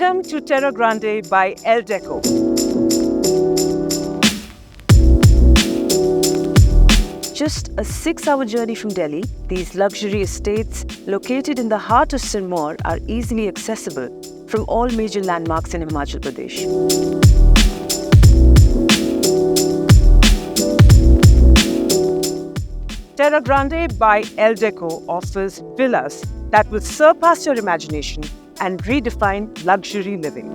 Welcome to Terra Grande by El Deco. Just a 6-hour journey from Delhi, these luxury estates located in the heart of Sirmaur are easily accessible from all major landmarks in Himachal Pradesh. Terra Grande by El Deco offers villas that will surpass your imagination and redefine luxury living.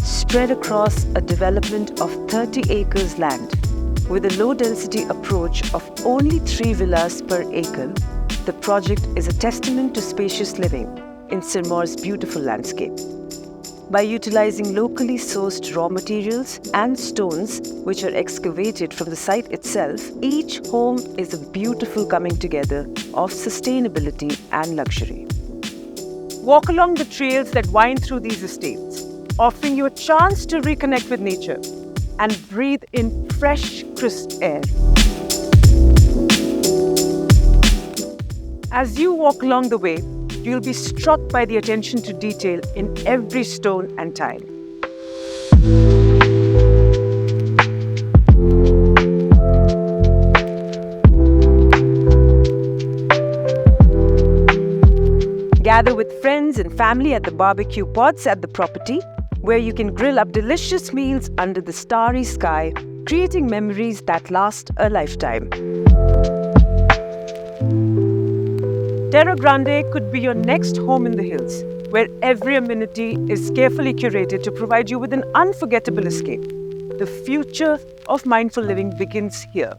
Spread across a development of 30 acres land, with a low-density approach of only 3 villas per acre, the project is a testament to spacious living in Sirmaur's beautiful landscape. By utilizing locally sourced raw materials and stones which are excavated from the site itself, each home is a beautiful coming together of sustainability and luxury. Walk along the trails that wind through these estates, offering you a chance to reconnect with nature and breathe in fresh, crisp air. As you walk along the way, you'll be struck by the attention to detail in every stone and tile. Gather with friends and family at the barbecue pots at the property, where you can grill up delicious meals under the starry sky, creating memories that last a lifetime. Terra Grande could be your next home in the hills, where every amenity is carefully curated to provide you with an unforgettable escape. The future of mindful living begins here.